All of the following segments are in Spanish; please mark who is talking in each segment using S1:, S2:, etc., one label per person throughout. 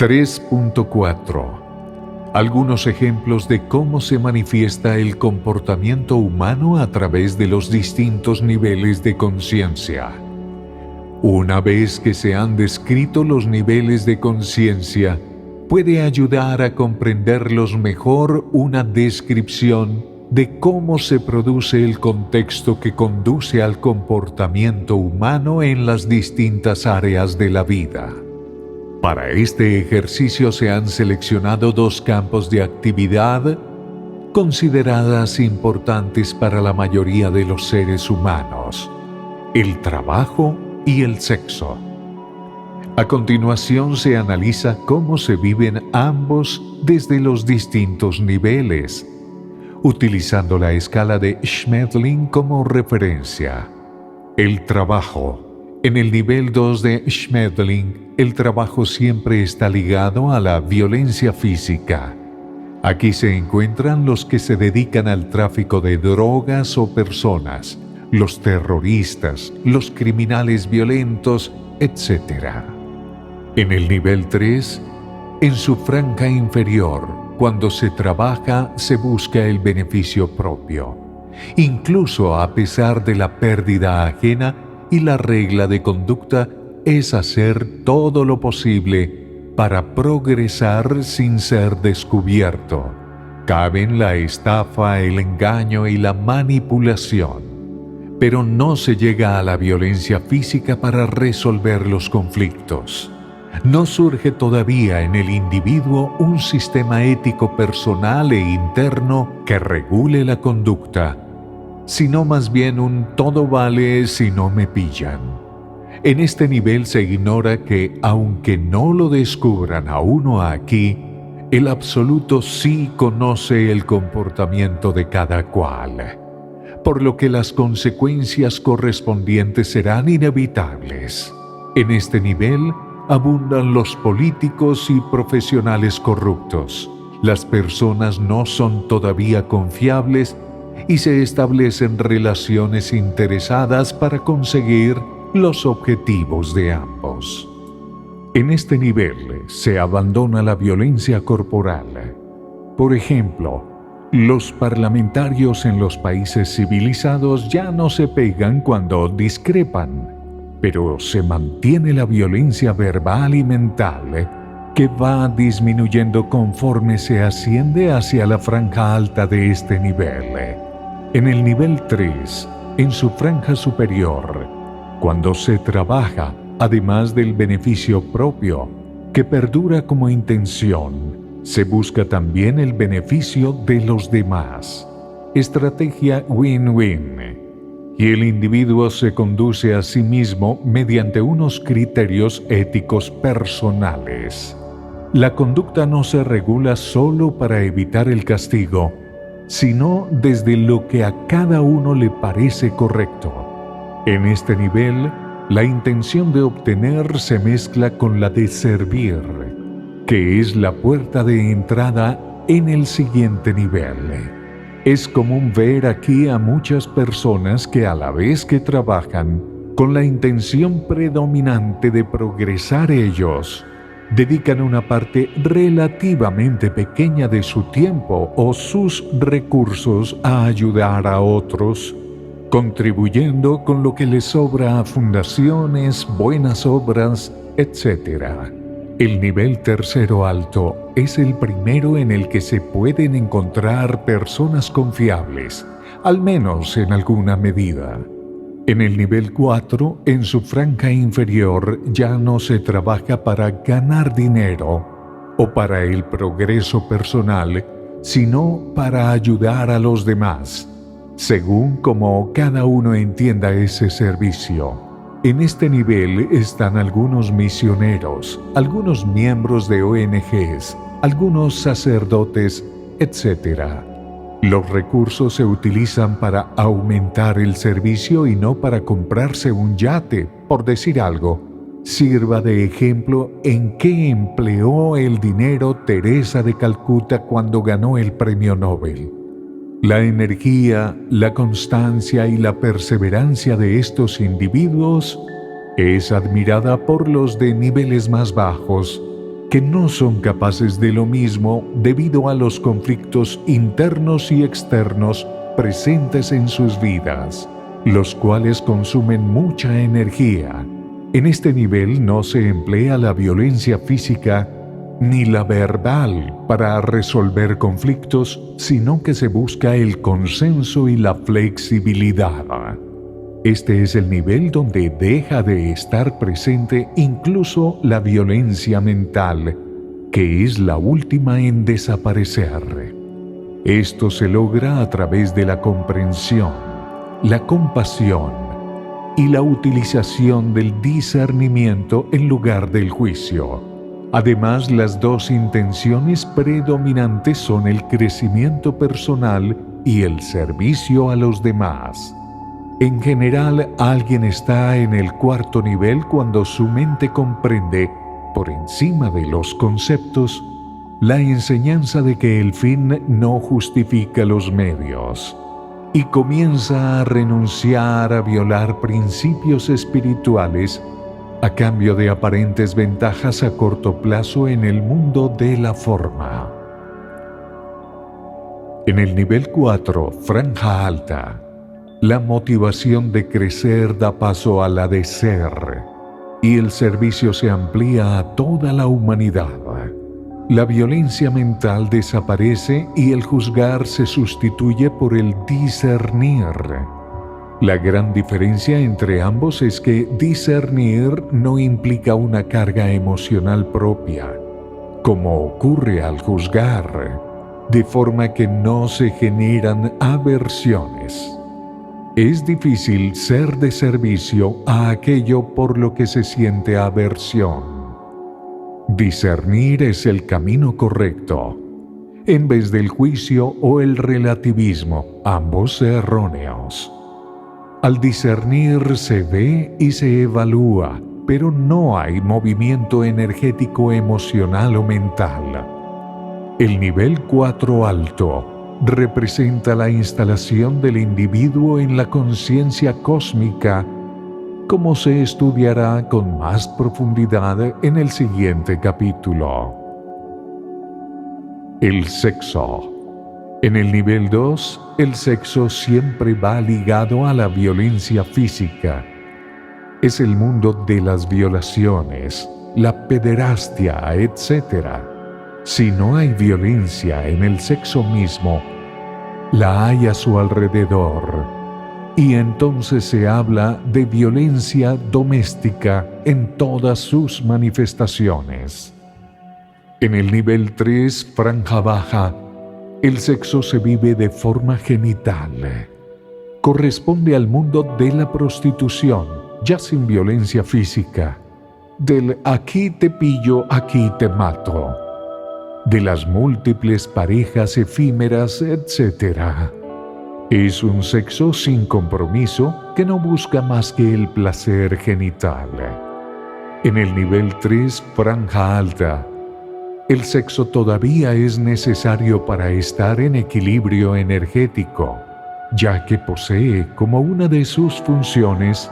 S1: 3.4. Algunos ejemplos de cómo se manifiesta el comportamiento humano a través de los distintos niveles de conciencia. Una vez que se han descrito los niveles de conciencia, puede ayudar a comprenderlos mejor una descripción de cómo se produce el contexto que conduce al comportamiento humano en las distintas áreas de la vida. Para este ejercicio se han seleccionado 2 campos de actividad consideradas importantes para la mayoría de los seres humanos: el trabajo y el sexo. A continuación se analiza cómo se viven ambos desde los distintos niveles, utilizando la escala de Schmetling como referencia. El trabajo. En el nivel 2 de Schmetling, el trabajo siempre está ligado a la violencia física. Aquí se encuentran los que se dedican al tráfico de drogas o personas, los terroristas, los criminales violentos, etc. En el nivel 3, en su franja inferior, cuando se trabaja, se busca el beneficio propio, incluso a pesar de la pérdida ajena, y la regla de conducta es hacer todo lo posible para progresar sin ser descubierto. Caben la estafa, el engaño y la manipulación. Pero no se llega a la violencia física para resolver los conflictos. No surge todavía en el individuo un sistema ético personal e interno que regule la conducta, sino más bien un todo vale si no me pillan. En este nivel se ignora que, aunque no lo descubran a uno aquí, el absoluto sí conoce el comportamiento de cada cual, por lo que las consecuencias correspondientes serán inevitables. En este nivel abundan los políticos y profesionales corruptos. Las personas no son todavía confiables y se establecen relaciones interesadas para conseguir los objetivos de ambos. En este nivel se abandona la violencia corporal. Por ejemplo, los parlamentarios en los países civilizados ya no se pegan cuando discrepan, pero se mantiene la violencia verbal y mental, que va disminuyendo conforme se asciende hacia la franja alta de este nivel. En el nivel 3, en su franja superior, cuando se trabaja, además del beneficio propio, que perdura como intención, se busca también el beneficio de los demás. Estrategia win-win. Y el individuo se conduce a sí mismo mediante unos criterios éticos personales. La conducta no se regula solo para evitar el castigo, sino desde lo que a cada uno le parece correcto. En este nivel, la intención de obtener se mezcla con la de servir, que es la puerta de entrada en el siguiente nivel. Es común ver aquí a muchas personas que a la vez que trabajan, con la intención predominante de progresar ellos, dedican una parte relativamente pequeña de su tiempo o sus recursos a ayudar a otros, contribuyendo con lo que les sobra a fundaciones, buenas obras, etc. El nivel tercero alto es el primero en el que se pueden encontrar personas confiables, al menos en alguna medida. En el nivel 4, en su franja inferior, ya no se trabaja para ganar dinero o para el progreso personal, sino para ayudar a los demás, según como cada uno entienda ese servicio. En este nivel están algunos misioneros, algunos miembros de ONGs, algunos sacerdotes, etc. Los recursos se utilizan para aumentar el servicio y no para comprarse un yate, por decir algo. Sirva de ejemplo en qué empleó el dinero Teresa de Calcuta cuando ganó el premio Nobel. La energía, la constancia y la perseverancia de estos individuos es admirada por los de niveles más bajos, que no son capaces de lo mismo debido a los conflictos internos y externos presentes en sus vidas, los cuales consumen mucha energía. En este nivel no se emplea la violencia física ni la verbal para resolver conflictos, sino que se busca el consenso y la flexibilidad. Este es el nivel donde deja de estar presente incluso la violencia mental, que es la última en desaparecer. Esto se logra a través de la comprensión, la compasión y la utilización del discernimiento en lugar del juicio. Además, las dos intenciones predominantes son el crecimiento personal y el servicio a los demás. En general, alguien está en el cuarto nivel cuando su mente comprende, por encima de los conceptos, la enseñanza de que el fin no justifica los medios, y comienza a renunciar a violar principios espirituales a cambio de aparentes ventajas a corto plazo en el mundo de la forma. En el nivel 4, franja alta, la motivación de crecer da paso a la de ser, y el servicio se amplía a toda la humanidad. La violencia mental desaparece y el juzgar se sustituye por el discernir. La gran diferencia entre ambos es que discernir no implica una carga emocional propia, como ocurre al juzgar, de forma que no se generan aversiones. Es difícil ser de servicio a aquello por lo que se siente aversión. Discernir es el camino correcto, en vez del juicio o el relativismo, ambos erróneos. Al discernir se ve y se evalúa, pero no hay movimiento energético, emocional o mental. El nivel 4 alto representa la instalación del individuo en la conciencia cósmica, como se estudiará con más profundidad en el siguiente capítulo. El sexo. En el nivel 2, el sexo siempre va ligado a la violencia física. Es el mundo de las violaciones, la pederastia, etc. Si no hay violencia en el sexo mismo, la hay a su alrededor, y entonces se habla de violencia doméstica en todas sus manifestaciones. En el nivel 3, franja baja, el sexo se vive de forma genital. Corresponde al mundo de la prostitución, ya sin violencia física, del aquí te pillo, aquí te mato, de las múltiples parejas efímeras, etc. Es un sexo sin compromiso que no busca más que el placer genital. En el nivel 3, franja alta, el sexo todavía es necesario para estar en equilibrio energético, ya que posee como una de sus funciones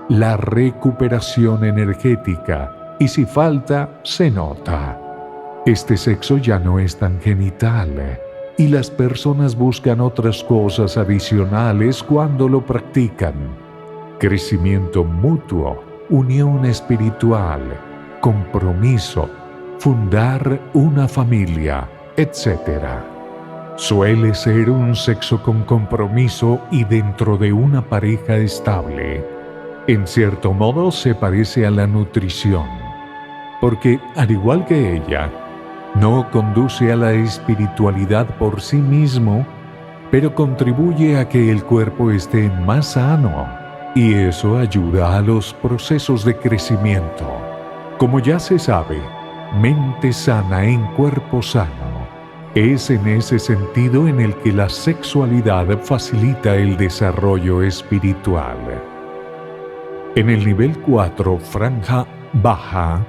S1: la recuperación energética, y si falta, se nota. Este sexo ya no es tan genital, y las personas buscan otras cosas adicionales cuando lo practican. Crecimiento mutuo, unión espiritual, compromiso, fundar una familia, etc. Suele ser un sexo con compromiso y dentro de una pareja estable. En cierto modo se parece a la nutrición, porque al igual que ella, no conduce a la espiritualidad por sí mismo, pero contribuye a que el cuerpo esté más sano, y eso ayuda a los procesos de crecimiento. Como ya se sabe, mente sana en cuerpo sano. Es en ese sentido en el que la sexualidad facilita el desarrollo espiritual. En el nivel 4, franja baja,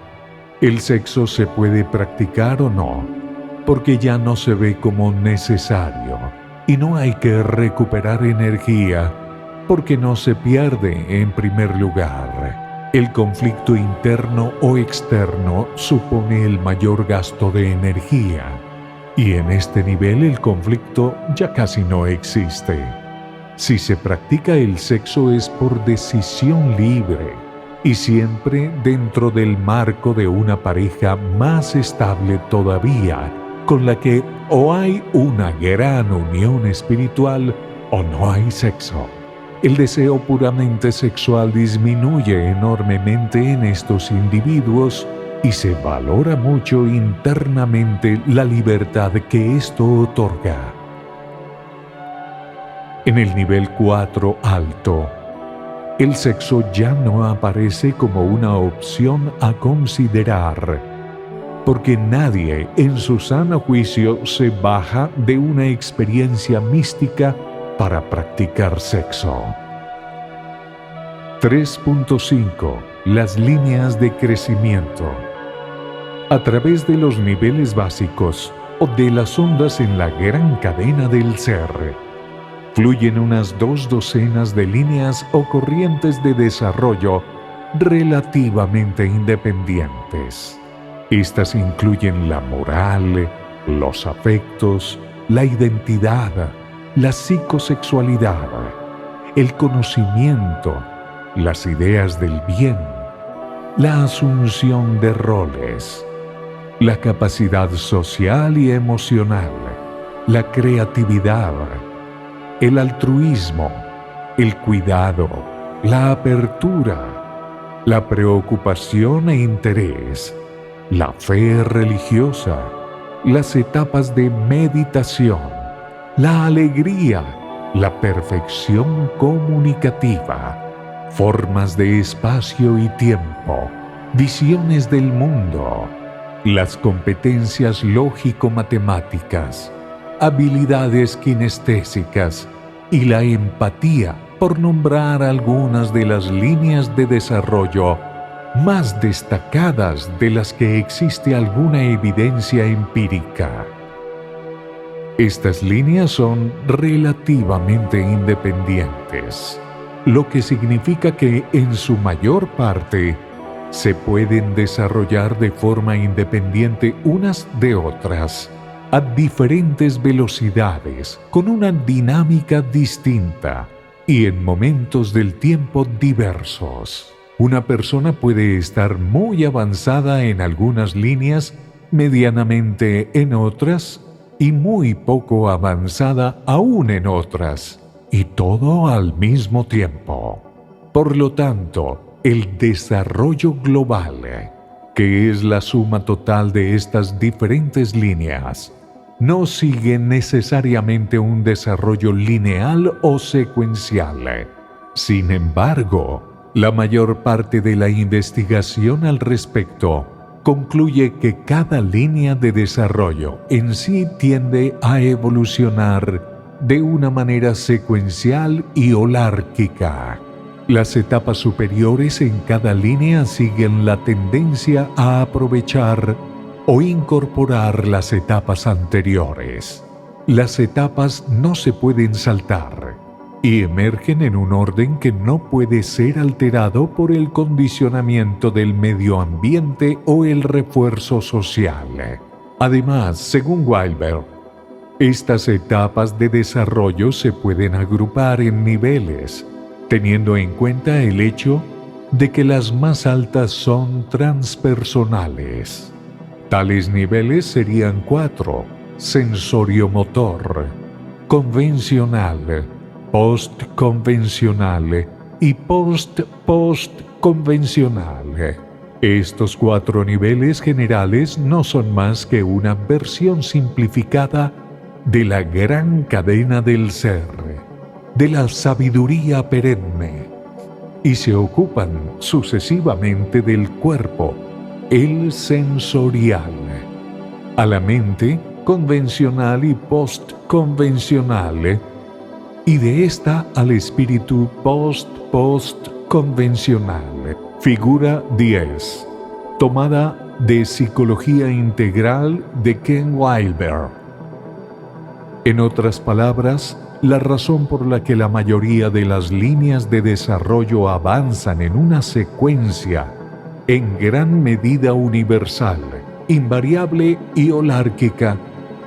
S1: el sexo se puede practicar o no, porque ya no se ve como necesario, y no hay que recuperar energía, porque no se pierde en primer lugar. El conflicto interno o externo supone el mayor gasto de energía, y en este nivel el conflicto ya casi no existe. Si se practica el sexo es por decisión libre y siempre dentro del marco de una pareja más estable todavía, con la que o hay una gran unión espiritual o no hay sexo. El deseo puramente sexual disminuye enormemente en estos individuos y se valora mucho internamente la libertad que esto otorga. En el nivel 4 alto, el sexo ya no aparece como una opción a considerar, porque nadie en su sano juicio se baja de una experiencia mística para practicar sexo. 3.5. Las líneas de crecimiento. A través de los niveles básicos o de las ondas en la gran cadena del ser, fluyen unas 2 docenas de líneas o corrientes de desarrollo relativamente independientes. Estas incluyen la moral, los afectos, la identidad, la psicosexualidad, el conocimiento, las ideas del bien, la asunción de roles, la capacidad social y emocional, la creatividad, el altruismo, el cuidado, la apertura, la preocupación e interés, la fe religiosa, las etapas de meditación, la alegría, la perfección comunicativa, formas de espacio y tiempo, visiones del mundo, las competencias lógico-matemáticas, habilidades kinestésicas y la empatía, por nombrar algunas de las líneas de desarrollo más destacadas de las que existe alguna evidencia empírica. Estas líneas son relativamente independientes, lo que significa que en su mayor parte se pueden desarrollar de forma independiente unas de otras, a diferentes velocidades, con una dinámica distinta y en momentos del tiempo diversos. Una persona puede estar muy avanzada en algunas líneas, medianamente en otras, y muy poco avanzada aún en otras, y todo al mismo tiempo. Por lo tanto, el desarrollo global, que es la suma total de estas diferentes líneas, no sigue necesariamente un desarrollo lineal o secuencial. Sin embargo, la mayor parte de la investigación al respecto concluye que cada línea de desarrollo en sí tiende a evolucionar de una manera secuencial y holárquica. Las etapas superiores en cada línea siguen la tendencia a aprovechar o incorporar las etapas anteriores. Las etapas no se pueden saltar y emergen en un orden que no puede ser alterado por el condicionamiento del medio ambiente o el refuerzo social. Además, según Wilber, estas etapas de desarrollo se pueden agrupar en niveles, teniendo en cuenta el hecho de que las más altas son transpersonales. Tales niveles serían 4: sensorio-motor, convencional, post-convencional y post-post-convencional. Estos 4 niveles generales no son más que una versión simplificada de la gran cadena del ser, de la sabiduría perenne, y se ocupan sucesivamente del cuerpo, el sensorial, a la mente convencional y post-convencional, y de esta al espíritu post-post-convencional. Figura 10, tomada de Psicología Integral de Ken Wilber. En otras palabras, la razón por la que la mayoría de las líneas de desarrollo avanzan en una secuencia en gran medida universal, invariable y holárquica,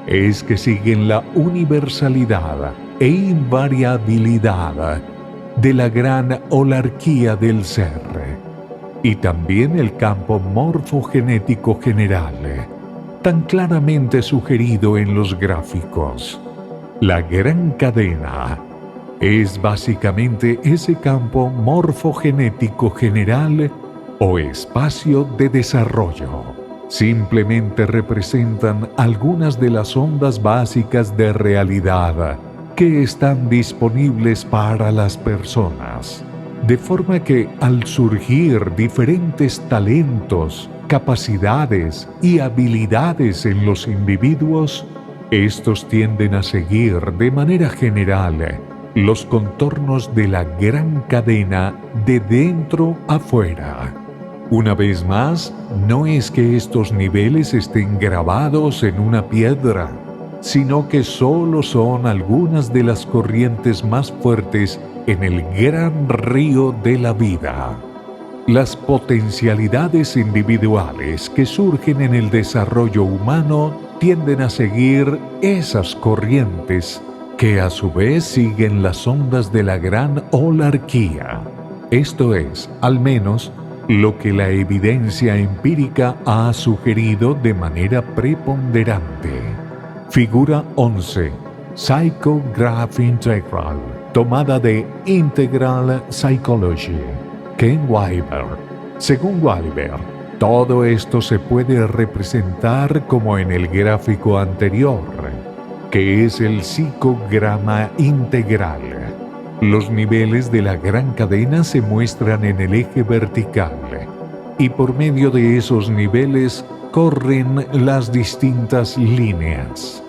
S1: es que siguen la universalidad e invariabilidad de la gran holarquía del ser, y también el campo morfogenético general, tan claramente sugerido en los gráficos. La gran cadena es básicamente ese campo morfogenético general o espacio de desarrollo. Simplemente representan algunas de las ondas básicas de realidad que están disponibles para las personas. De forma que al surgir diferentes talentos, capacidades y habilidades en los individuos, estos tienden a seguir de manera general los contornos de la gran cadena de dentro a fuera. Una vez más, no es que estos niveles estén grabados en una piedra, sino que solo son algunas de las corrientes más fuertes en el gran río de la vida. Las potencialidades individuales que surgen en el desarrollo humano tienden a seguir esas corrientes, que a su vez siguen las ondas de la gran holarquía. Esto es, al menos, lo que la evidencia empírica ha sugerido de manera preponderante. Figura 11. Psychograph Integral, tomada de Integral Psychology. Ken Wilber. Según Wilber, todo esto se puede representar como en el gráfico anterior, que es el psicograma integral. Los niveles de la gran cadena se muestran en el eje vertical, y por medio de esos niveles corren las distintas líneas.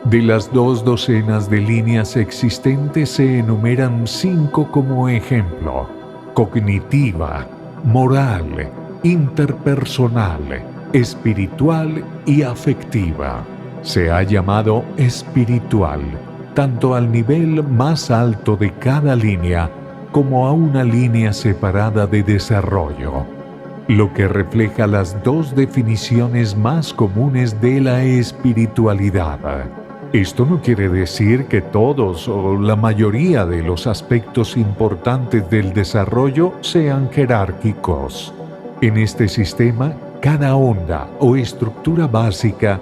S1: De las 2 docenas de líneas existentes se enumeran 5 como ejemplo: cognitiva, moral, interpersonal, espiritual y afectiva. Se ha llamado espiritual tanto al nivel más alto de cada línea como a una línea separada de desarrollo, lo que refleja las 2 definiciones más comunes de la espiritualidad. Esto no quiere decir que todos o la mayoría de los aspectos importantes del desarrollo sean jerárquicos. En este sistema, cada onda o estructura básica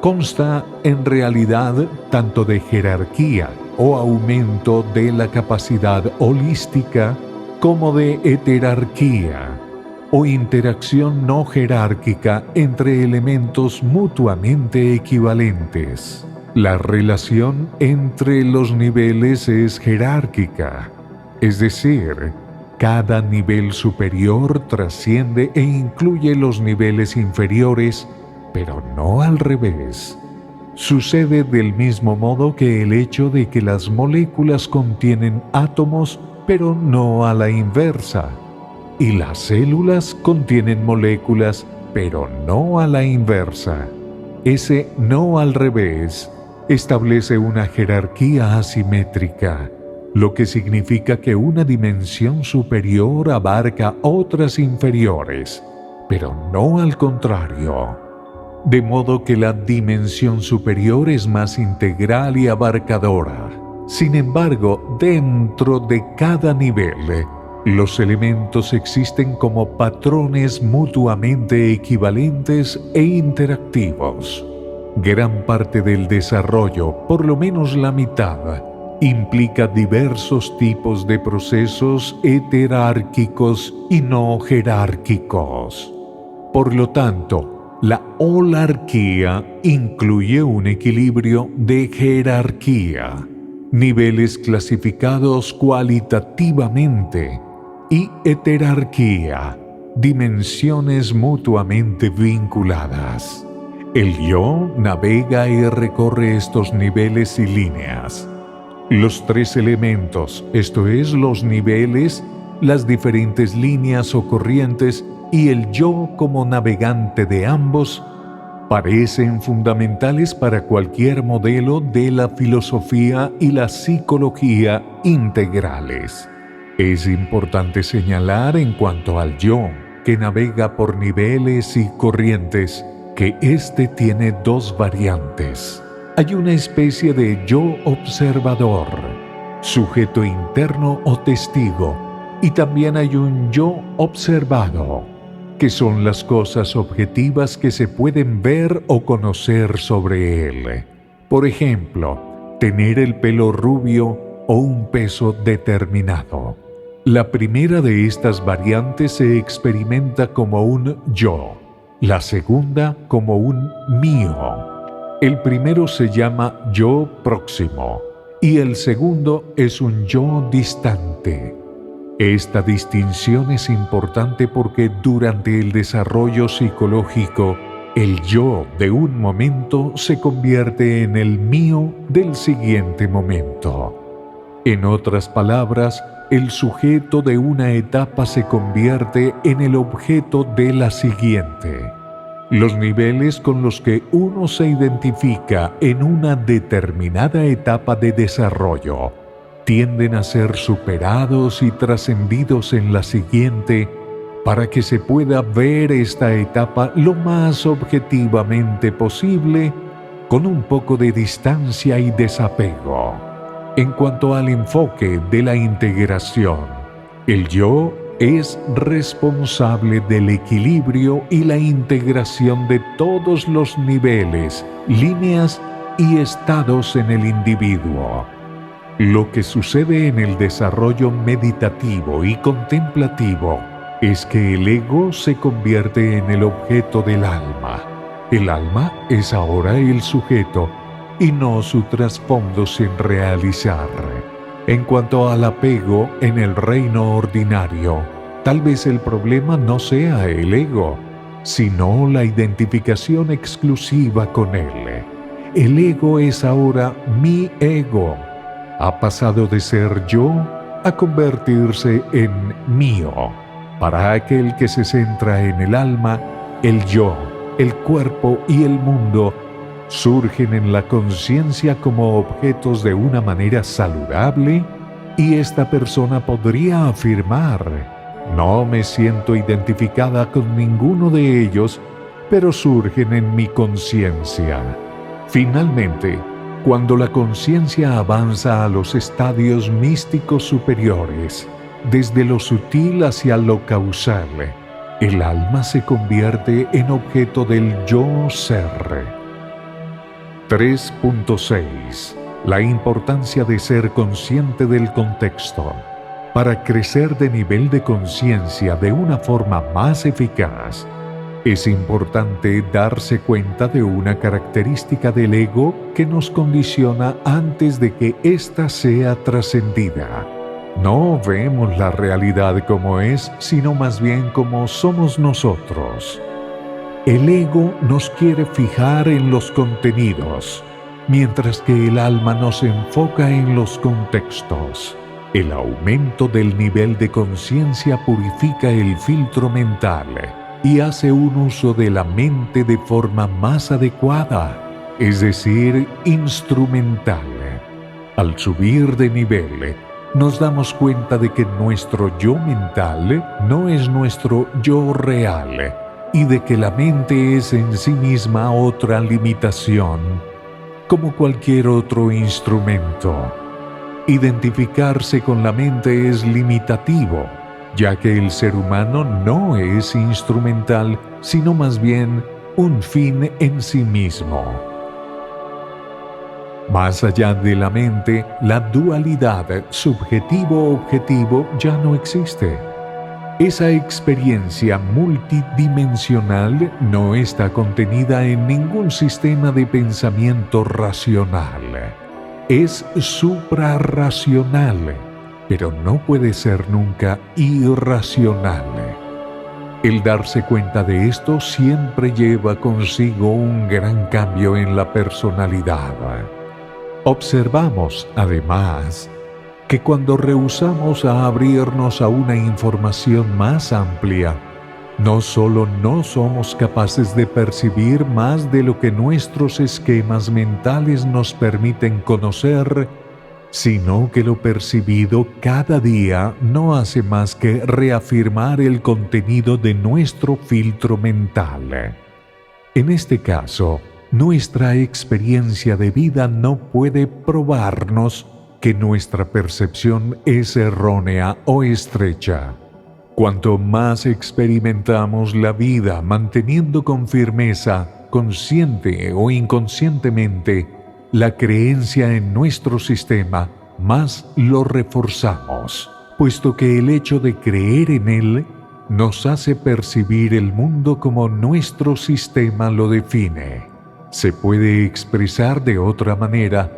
S1: consta en realidad tanto de jerarquía o aumento de la capacidad holística como de heterarquía o interacción no jerárquica entre elementos mutuamente equivalentes. La relación entre los niveles es jerárquica, es decir, cada nivel superior trasciende e incluye los niveles inferiores, pero no al revés. Sucede del mismo modo que el hecho de que las moléculas contienen átomos, pero no a la inversa, y las células contienen moléculas, pero no a la inversa. Ese no al revés establece una jerarquía asimétrica, lo que significa que una dimensión superior abarca otras inferiores, pero no al contrario. De modo que la dimensión superior es más integral y abarcadora. Sin embargo, dentro de cada nivel, los elementos existen como patrones mutuamente equivalentes e interactivos. Gran parte del desarrollo, por lo menos la mitad, implica diversos tipos de procesos heterárquicos y no jerárquicos. Por lo tanto, la holarquía incluye un equilibrio de jerarquía, niveles clasificados cualitativamente, y heterarquía, dimensiones mutuamente vinculadas. El yo navega y recorre estos niveles y líneas. Los 3 elementos, esto es, los niveles, las diferentes líneas o corrientes, y el yo como navegante de ambos, Parecen fundamentales para cualquier modelo de la filosofía y la psicología integrales. Es importante señalar en cuanto al yo, que navega por niveles y corrientes, que éste tiene dos variantes. Hay una especie de yo observador, sujeto interno o testigo, y también hay un yo observado, que son las cosas objetivas que se pueden ver o conocer sobre él. Por ejemplo, tener el pelo rubio o un peso determinado. La primera de estas variantes se experimenta como un yo, la segunda como un mío. El primero se llama yo próximo y el segundo es un yo distante. Esta distinción es importante porque durante el desarrollo psicológico, el yo de un momento se convierte en el mío del siguiente momento. En otras palabras, el sujeto de una etapa se convierte en el objeto de la siguiente. Los niveles con los que uno se identifica en una determinada etapa de desarrollo tienden a ser superados y trascendidos en la siguiente para que se pueda ver esta etapa lo más objetivamente posible con un poco de distancia y desapego. En cuanto al enfoque de la integración, el yo es responsable del equilibrio y la integración de todos los niveles, líneas y estados en el individuo. Lo que sucede en el desarrollo meditativo y contemplativo es que el ego se convierte en el objeto del alma. El alma es ahora el sujeto y no su trasfondo sin realizar. En cuanto al apego en el reino ordinario, tal vez el problema no sea el ego, sino la identificación exclusiva con él. El ego es ahora mi ego. Ha pasado de ser yo a convertirse en mío. Para aquel que se centra en el alma, el yo, el cuerpo y el mundo surgen en la conciencia como objetos de una manera saludable y esta persona podría afirmar: no me siento identificada con ninguno de ellos, pero surgen en mi conciencia. Finalmente, cuando la conciencia avanza a los estadios místicos superiores, desde lo sutil hacia lo causal, el alma se convierte en objeto del yo ser. 3.6. La importancia de ser consciente del contexto. Para crecer de nivel de conciencia de una forma más eficaz, es importante darse cuenta de una característica del ego que nos condiciona antes de que ésta sea trascendida. No vemos la realidad como es, sino más bien como somos nosotros. El ego nos quiere fijar en los contenidos, mientras que el alma nos enfoca en los contextos. El aumento del nivel de conciencia purifica el filtro mental y hace un uso de la mente de forma más adecuada, es decir, instrumental. Al subir de nivel, nos damos cuenta de que nuestro yo mental no es nuestro yo real y de que la mente es en sí misma otra limitación, como cualquier otro instrumento. Identificarse con la mente es limitativo, ya que el ser humano no es instrumental, sino más bien un fin en sí mismo. Más allá de la mente, la dualidad subjetivo-objetivo ya no existe. Esa experiencia multidimensional no está contenida en ningún sistema de pensamiento racional. Es suprarracional, pero no puede ser nunca irracional. El darse cuenta de esto siempre lleva consigo un gran cambio en la personalidad. Observamos, además, que cuando rehusamos a abrirnos a una información más amplia, No solo no somos capaces de percibir más de lo que nuestros esquemas mentales nos permiten conocer, sino que lo percibido cada día no hace más que reafirmar el contenido de nuestro filtro mental. En este caso, nuestra experiencia de vida no puede probarnos que nuestra percepción es errónea o estrecha. Cuanto más experimentamos la vida manteniendo con firmeza, consciente o inconscientemente, la creencia en nuestro sistema, más lo reforzamos, puesto que el hecho de creer en él nos hace percibir el mundo como nuestro sistema lo define. Se puede expresar de otra manera,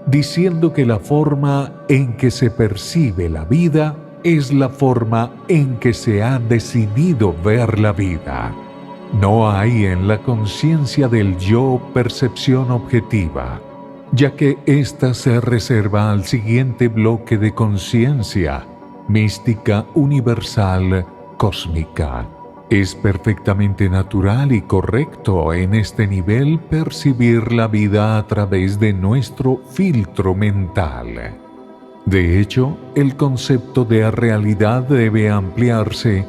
S1: diciendo que la forma en que se percibe la vida es la forma en que se ha decidido ver la vida. No hay en la conciencia del yo percepción objetiva, ya que ésta se reserva al siguiente bloque de conciencia, mística universal cósmica. Es perfectamente natural y correcto en este nivel percibir la vida a través de nuestro filtro mental. De hecho, el concepto de realidad debe ampliarse,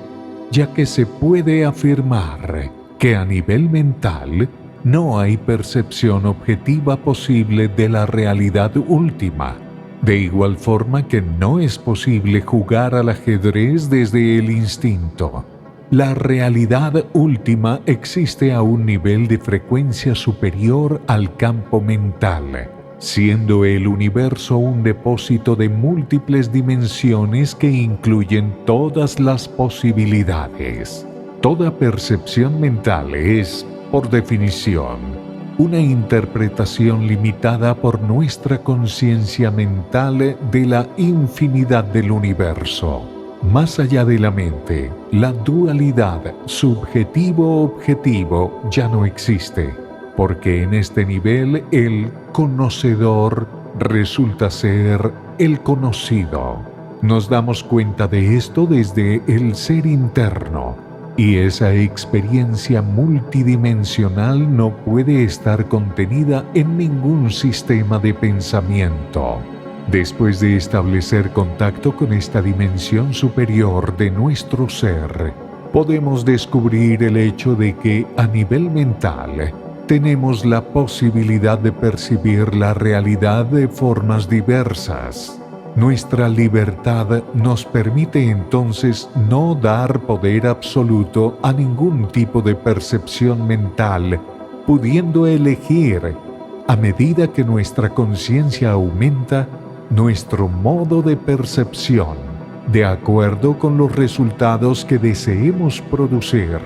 S1: ya que se puede afirmar que a nivel mental no hay percepción objetiva posible de la realidad última. De igual forma que no es posible jugar al ajedrez desde el instinto. La realidad última existe a un nivel de frecuencia superior al campo mental, siendo el universo un depósito de múltiples dimensiones que incluyen todas las posibilidades. Toda percepción mental es, por definición, una interpretación limitada por nuestra conciencia mental de la infinidad del universo. Más allá de la mente, la dualidad subjetivo-objetivo ya no existe, porque en este nivel el conocedor resulta ser el conocido. Nos damos cuenta de esto desde el ser interno, y esa experiencia multidimensional no puede estar contenida en ningún sistema de pensamiento. Después de establecer contacto con esta dimensión superior de nuestro ser, podemos descubrir el hecho de que a nivel mental tenemos la posibilidad de percibir la realidad de formas diversas. Nuestra libertad nos permite entonces no dar poder absoluto a ningún tipo de percepción mental, pudiendo elegir, a medida que nuestra conciencia aumenta, nuestro modo de percepción, de acuerdo con los resultados que deseemos producir.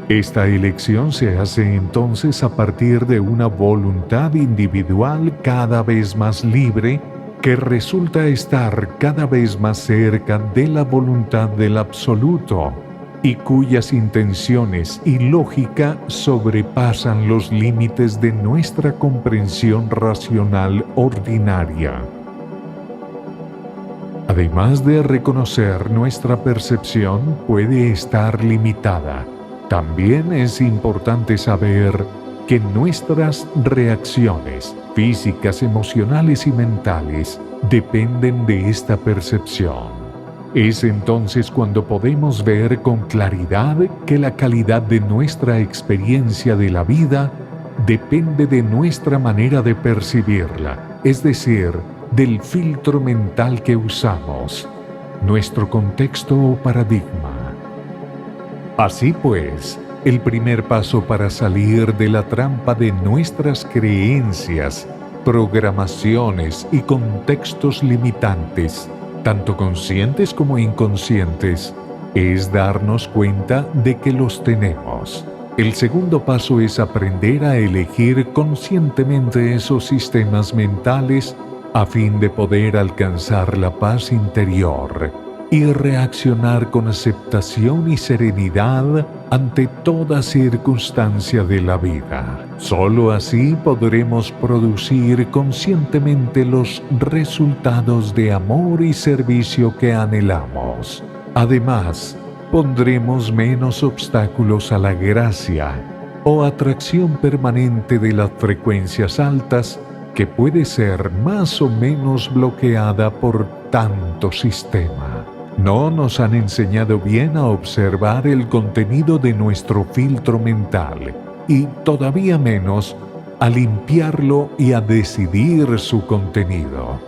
S1: Esta elección se hace entonces a partir de una voluntad individual cada vez más libre, que resulta estar cada vez más cerca de la voluntad del Absoluto, y cuyas intenciones y lógica sobrepasan los límites de nuestra comprensión racional ordinaria. Además de reconocer nuestra percepción puede estar limitada, también es importante saber que nuestras reacciones físicas, emocionales y mentales dependen de esta percepción. Es entonces cuando podemos ver con claridad que la calidad de nuestra experiencia de la vida depende de nuestra manera de percibirla, es decir, del filtro mental que usamos, nuestro contexto o paradigma. Así pues, el primer paso para salir de la trampa de nuestras creencias, programaciones y contextos limitantes, tanto conscientes como inconscientes, es darnos cuenta de que los tenemos. El segundo paso es aprender a elegir conscientemente esos sistemas mentales a fin de poder alcanzar la paz interior y reaccionar con aceptación y serenidad ante toda circunstancia de la vida. Solo así podremos producir conscientemente los resultados de amor y servicio que anhelamos. Además, pondremos menos obstáculos a la gracia o atracción permanente de las frecuencias altas, que puede ser más o menos bloqueada por tanto sistema. No nos han enseñado bien a observar el contenido de nuestro filtro mental y todavía menos a limpiarlo y a decidir su contenido.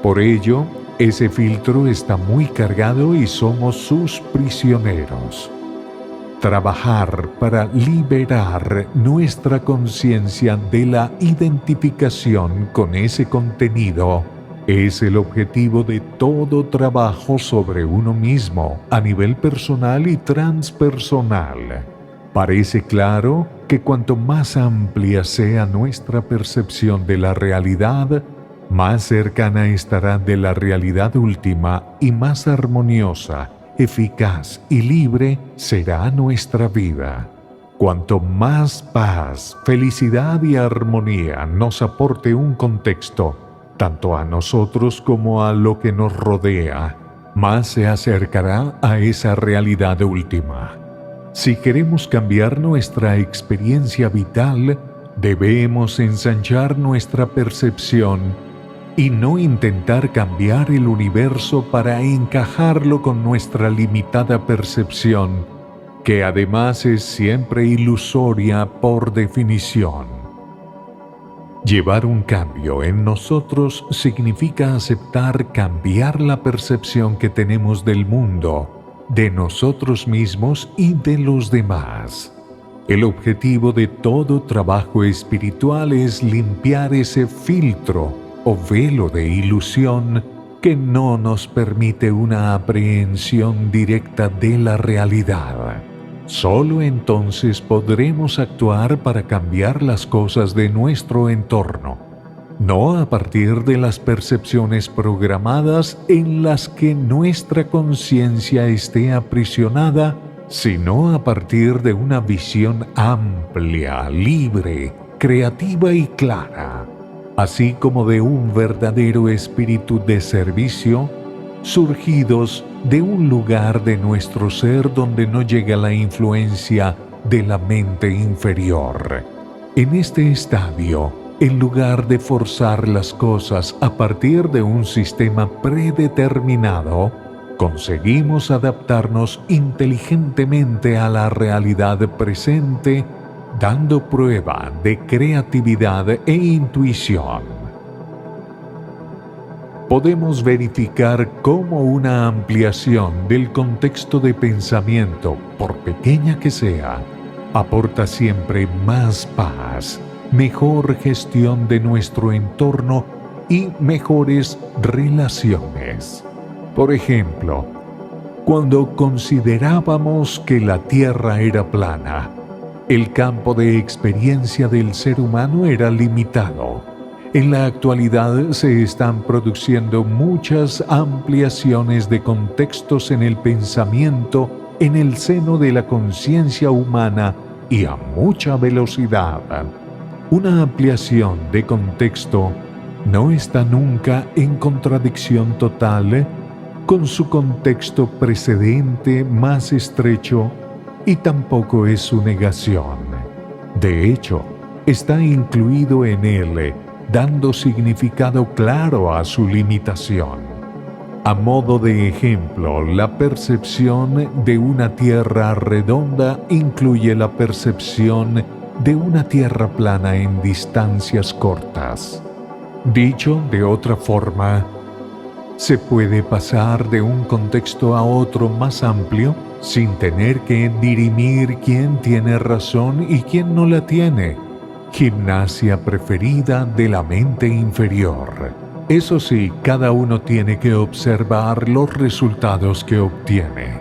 S1: Por ello, ese filtro está muy cargado y somos sus prisioneros. Trabajar para liberar nuestra conciencia de la identificación con ese contenido es el objetivo de todo trabajo sobre uno mismo a nivel personal y transpersonal. Parece claro que cuanto más amplia sea nuestra percepción de la realidad, más cercana estará de la realidad última y más armoniosa, eficaz y libre será nuestra vida. Cuanto más paz, felicidad y armonía nos aporte un contexto, tanto a nosotros como a lo que nos rodea, más se acercará a esa realidad última. Si queremos cambiar nuestra experiencia vital, debemos ensanchar nuestra percepción y no intentar cambiar el universo para encajarlo con nuestra limitada percepción, que además es siempre ilusoria por definición. Llevar un cambio en nosotros significa aceptar cambiar la percepción que tenemos del mundo, de nosotros mismos y de los demás. El objetivo de todo trabajo espiritual es limpiar ese filtro o velo de ilusión que no nos permite una aprehensión directa de la realidad. Solo entonces podremos actuar para cambiar las cosas de nuestro entorno, no a partir de las percepciones programadas en las que nuestra conciencia esté aprisionada, sino a partir de una visión amplia, libre, creativa y clara, así como de un verdadero espíritu de servicio, surgidos de un lugar de nuestro ser donde no llega la influencia de la mente inferior. En este estadio, en lugar de forzar las cosas a partir de un sistema predeterminado, conseguimos adaptarnos inteligentemente a la realidad presente, dando prueba de creatividad e intuición. Podemos verificar cómo una ampliación del contexto de pensamiento, por pequeña que sea, aporta siempre más paz, mejor gestión de nuestro entorno y mejores relaciones. Por ejemplo, cuando considerábamos que la Tierra era plana, el campo de experiencia del ser humano era limitado. En la actualidad se están produciendo muchas ampliaciones de contextos en el pensamiento en el seno de la conciencia humana y a mucha velocidad. Una ampliación de contexto no está nunca en contradicción total con su contexto precedente más estrecho y tampoco es su negación. De hecho, está incluido en él, dando significado claro a su limitación. A modo de ejemplo, la percepción de una tierra redonda incluye la percepción de una tierra plana en distancias cortas. Dicho de otra forma, se puede pasar de un contexto a otro más amplio sin tener que dirimir quién tiene razón y quién no la tiene. Gimnasia preferida de la mente inferior. Eso sí, cada uno tiene que observar los resultados que obtiene.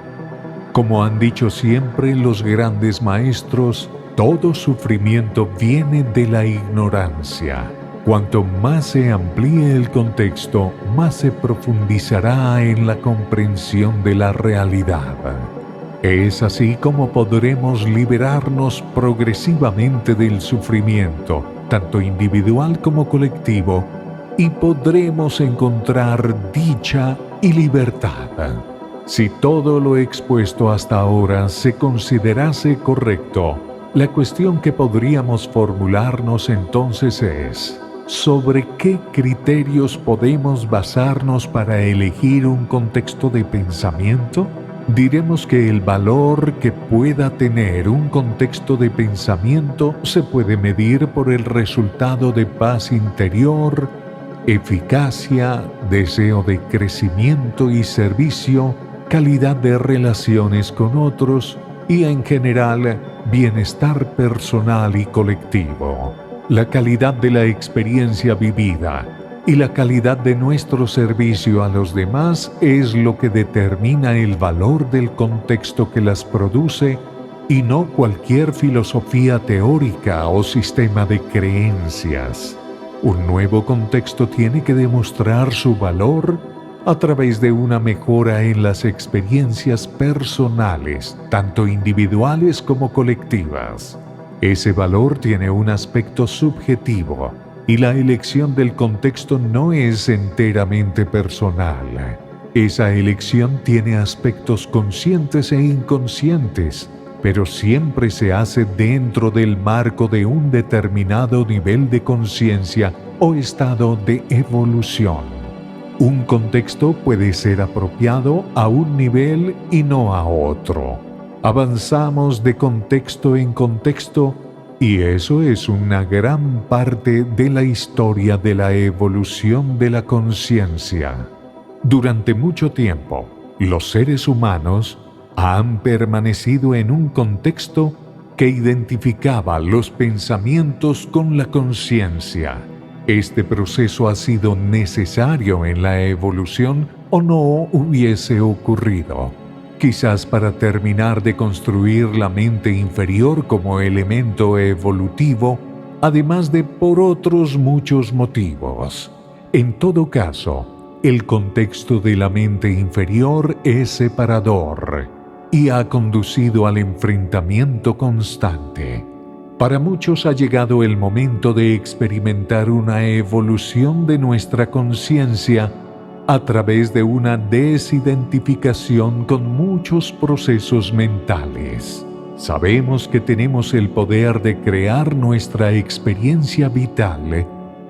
S1: Como han dicho siempre los grandes maestros, todo sufrimiento viene de la ignorancia. Cuanto más se amplíe el contexto, más se profundizará en la comprensión de la realidad. Es así como podremos liberarnos progresivamente del sufrimiento, tanto individual como colectivo, y podremos encontrar dicha y libertad. Si todo lo expuesto hasta ahora se considerase correcto, la cuestión que podríamos formularnos entonces es: ¿sobre qué criterios podemos basarnos para elegir un contexto de pensamiento? Diremos que el valor que pueda tener un contexto de pensamiento se puede medir por el resultado de paz interior, eficacia, deseo de crecimiento y servicio, calidad de relaciones con otros y, en general, bienestar personal y colectivo. La calidad de la experiencia vivida y la calidad de nuestro servicio a los demás es lo que determina el valor del contexto que las produce, y no cualquier filosofía teórica o sistema de creencias. Un nuevo contexto tiene que demostrar su valor a través de una mejora en las experiencias personales, tanto individuales como colectivas. Ese valor tiene un aspecto subjetivo, y la elección del contexto no es enteramente personal. Esa elección tiene aspectos conscientes e inconscientes, pero siempre se hace dentro del marco de un determinado nivel de conciencia o estado de evolución. Un contexto puede ser apropiado a un nivel y no a otro. Avanzamos de contexto en contexto, y eso es una gran parte de la historia de la evolución de la conciencia. Durante mucho tiempo, los seres humanos han permanecido en un contexto que identificaba los pensamientos con la conciencia. Este proceso ha sido necesario en la evolución o no hubiese ocurrido, quizás para terminar de construir la mente inferior como elemento evolutivo, además de por otros muchos motivos. En todo caso, el contexto de la mente inferior es separador y ha conducido al enfrentamiento constante. Para muchos ha llegado el momento de experimentar una evolución de nuestra conciencia a través de una desidentificación con muchos procesos mentales. Sabemos que tenemos el poder de crear nuestra experiencia vital,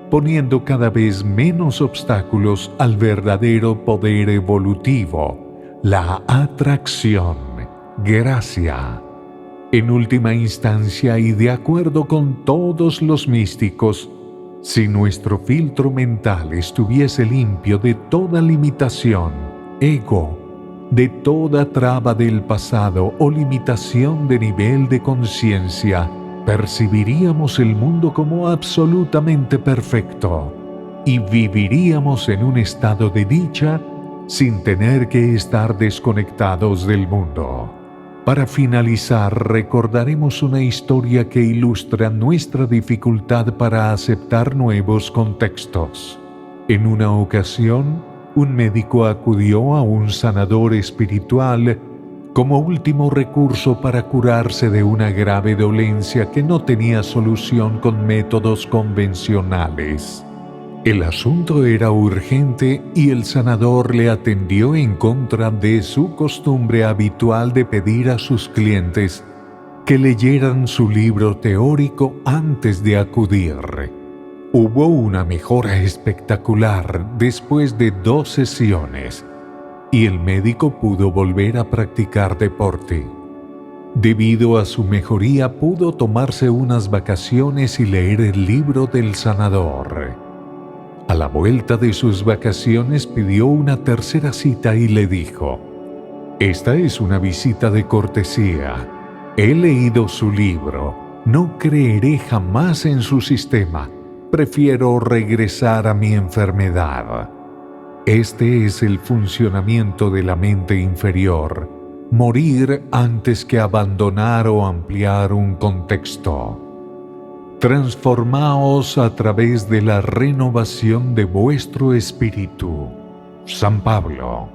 S1: poniendo cada vez menos obstáculos al verdadero poder evolutivo, la atracción, gracia. En última instancia, y de acuerdo con todos los místicos, si nuestro filtro mental estuviese limpio de toda limitación, ego, de toda traba del pasado o limitación de nivel de conciencia, percibiríamos el mundo como absolutamente perfecto y viviríamos en un estado de dicha sin tener que estar desconectados del mundo. Para finalizar, recordaremos una historia que ilustra nuestra dificultad para aceptar nuevos contextos. En una ocasión, un médico acudió a un sanador espiritual como último recurso para curarse de una grave dolencia que no tenía solución con métodos convencionales. El asunto era urgente y el sanador le atendió en contra de su costumbre habitual de pedir a sus clientes que leyeran su libro teórico antes de acudir. Hubo una mejora espectacular después de 2 sesiones y el médico pudo volver a practicar deporte. Debido a su mejoría, pudo tomarse unas vacaciones y leer el libro del sanador. A la vuelta de sus vacaciones pidió una tercera cita y le dijo: «Esta es una visita de cortesía. He leído su libro. No creeré jamás en su sistema. Prefiero regresar a mi enfermedad». Este es el funcionamiento de la mente inferior: morir antes que abandonar o ampliar un contexto. Transformaos a través de la renovación de vuestro espíritu. San Pablo.